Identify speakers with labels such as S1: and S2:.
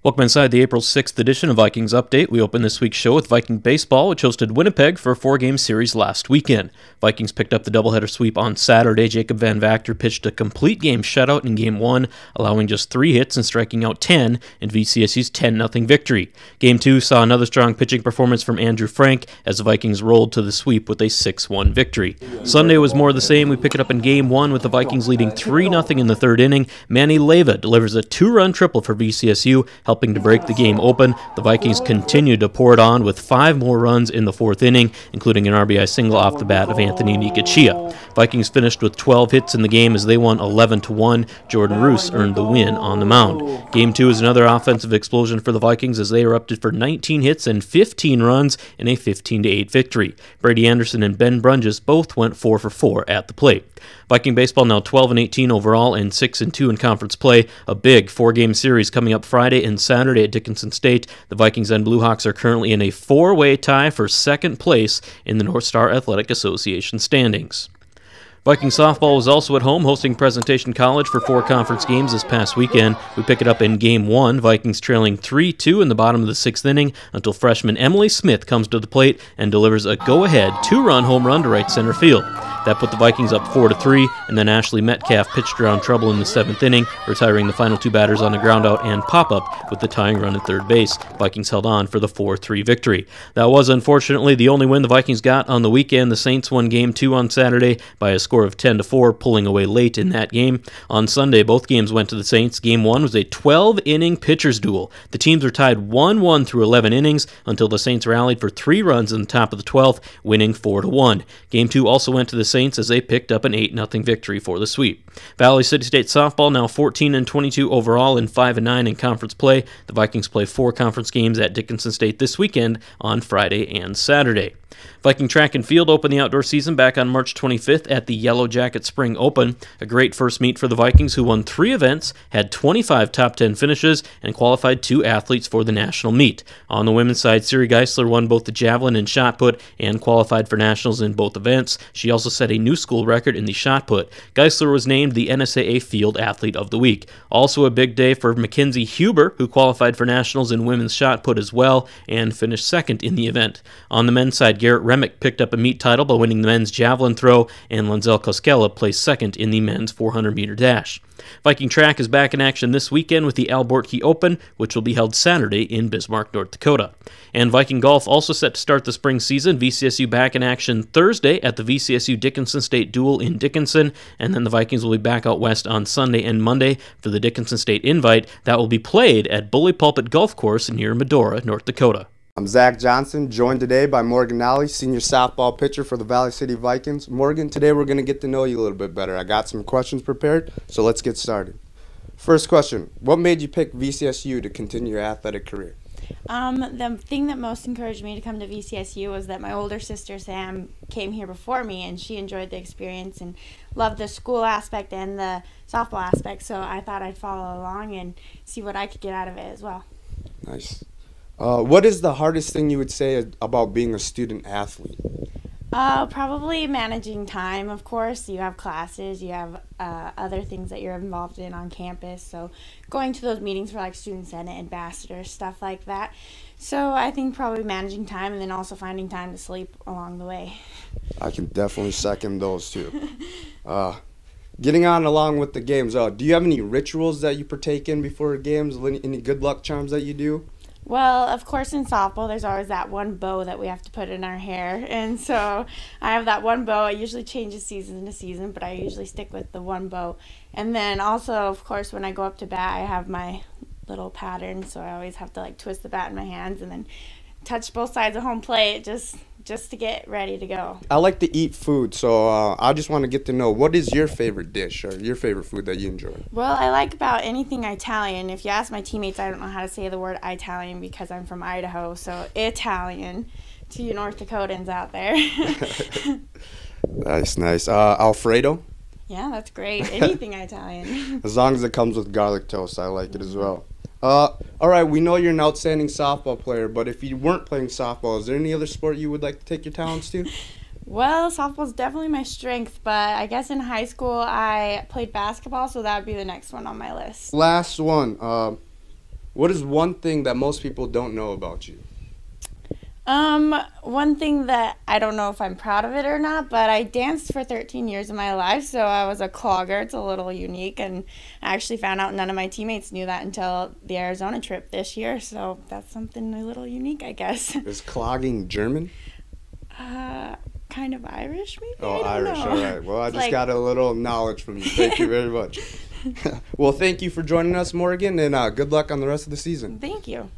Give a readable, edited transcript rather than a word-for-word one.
S1: Welcome inside the April 6th edition of Vikings Update. We open this week's show with Viking baseball, which hosted Winnipeg for a 4-game series last weekend. Vikings picked up the doubleheader sweep on Saturday. Jacob Van Vactor pitched a complete game shutout in Game 1, allowing just 3 hits and striking out 10 in VCSU's 10-0 victory. Game 2 saw another strong pitching performance from Andrew Frank as the Vikings rolled to the sweep with a 6-1 victory. Sunday was more of the same. We pick it up in Game 1 with the Vikings leading 3-0 in the third inning. Manny Leyva delivers a 2-run triple for VCSU, helping to break the game open. The Vikings continued to pour it on with 5 more runs in the fourth inning, including an RBI single off the bat of Anthony Nicachia. Vikings finished with 12 hits in the game as they won 11-1. Jordan Roos earned the win on the mound. Game 2 is another offensive explosion for the Vikings as they erupted for 19 hits and 15 runs in a 15-8 victory. Brady Anderson and Ben Brunges both went 4 for 4 at the plate. Viking baseball now 12-18 overall and 6-2 in conference play. A big 4-game series coming up Friday and Saturday at Dickinson State. The Vikings and Blue Hawks are currently in a 4-way tie for second place in the North Star Athletic Association standings. Viking softball was also at home hosting Presentation College for 4 conference games this past weekend. We pick it up in Game 1, Vikings trailing 3-2 in the bottom of the 6th inning until freshman Emily Smith comes to the plate and delivers a go-ahead 2-run home run to right center field. That put the Vikings up 4-3, and then Ashley Metcalf pitched around trouble in the 7th inning, retiring the final 2 batters on a groundout and pop-up with the tying run at third base. Vikings held on for the 4-3 victory. That was unfortunately the only win the Vikings got on the weekend. The Saints won Game 2 on Saturday by a score of 10-4, pulling away late in that game. On Sunday, both games went to the Saints. Game 1 was a 12-inning pitchers duel. The teams were tied 1-1 through 11 innings until the Saints rallied for 3 runs in the top of the 12th, winning 4-1. Game 2 also went to the Saints as they picked up an 8-0 victory for the sweep. Valley City State softball now 14-22 overall and 5-9 in conference play. The Vikings play 4 conference games at Dickinson State this weekend on Friday and Saturday. Viking track and field opened the outdoor season back on March 25th at the Yellow Jacket Spring Open. A great first meet for the Vikings, who won 3 events, had 25 top 10 finishes, and qualified 2 athletes for the national meet. On the women's side, Siri Geisler won both the javelin and shot put and qualified for nationals in both events. She also set a new school record in the shot put. Geisler was named the NSAA Field Athlete of the Week. Also a big day for Mackenzie Huber, who qualified for nationals in women's shot put as well and finished second in the event. On the men's side, Garrett Remick picked up a meet title by winning the men's javelin throw, and Lenzel Koskela placed second in the men's 400-meter dash. Viking track is back in action this weekend with the Albortki Open, which will be held Saturday in Bismarck, North Dakota. And Viking golf also set to start the spring season. VCSU back in action Thursday at the VCSU Dickinson State Duel in Dickinson, and then the Vikings will be back out west on Sunday and Monday for the Dickinson State Invite that will be played at Bully Pulpit Golf Course near Medora, North Dakota.
S2: I'm Zach Johnson, joined today by Morgan Nalley, senior softball pitcher for the Valley City Vikings. Morgan, today we're going to get to know you a little bit better. I got some questions prepared, so let's get started. First question, what made you pick VCSU to continue your athletic career?
S3: The thing that most encouraged me to come to VCSU was that my older sister Sam came here before me, and she enjoyed the experience and loved the school aspect and the softball aspect, so I thought I'd follow along and see what I could get out of it as well.
S2: Nice. What is the hardest thing you would say about being a student athlete?
S3: Probably managing time, of course. You have classes, you have other things that you're involved in on campus, so going to those meetings for like Student Senate, ambassadors, stuff like that. So I think probably managing time and then also finding time to sleep along the way.
S2: I can definitely second those two. Getting on along with the games, do you have any rituals that you partake in before games, any good luck charms that you do?
S3: Well, of course, in softball, there's always that one bow that we have to put in our hair. And so I have that one bow. It usually changes season to season, but I usually stick with the one bow. And then also, of course, when I go up to bat, I have my little pattern. So I always have to, like, twist the bat in my hands and then touch both sides of home plate just to get ready to go.
S2: I like to eat food, so I just want to get to know, what is your favorite dish or your favorite food that you enjoy?
S3: Well, I like about anything Italian. If you ask my teammates, I don't know how to say the word Italian because I'm from Idaho, so Italian to you North Dakotans out there.
S2: Nice. Alfredo?
S3: Yeah, that's great. Anything Italian.
S2: As long as it comes with garlic toast, I like it as well. All right, we know you're an outstanding softball player, but if you weren't playing softball, is there any other sport you would like to take your talents to?
S3: Well, softball's definitely my strength, but I guess in high school I played basketball, so that would be the next one on my list.
S2: Last one. What is one thing that most people don't know about you?
S3: One thing that I don't know if I'm proud of it or not, but I danced for 13 years of my life, so I was a clogger. It's a little unique, and I actually found out none of my teammates knew that until the Arizona trip this year, so that's something a little unique, I guess.
S2: Is clogging German?
S3: Kind of Irish, maybe?
S2: Oh,
S3: I don't
S2: Irish,
S3: know.
S2: all right. Well, I just got a little knowledge from you. Thank you very much. Well, thank you for joining us, Morgan, and good luck on the rest of the season.
S3: Thank you.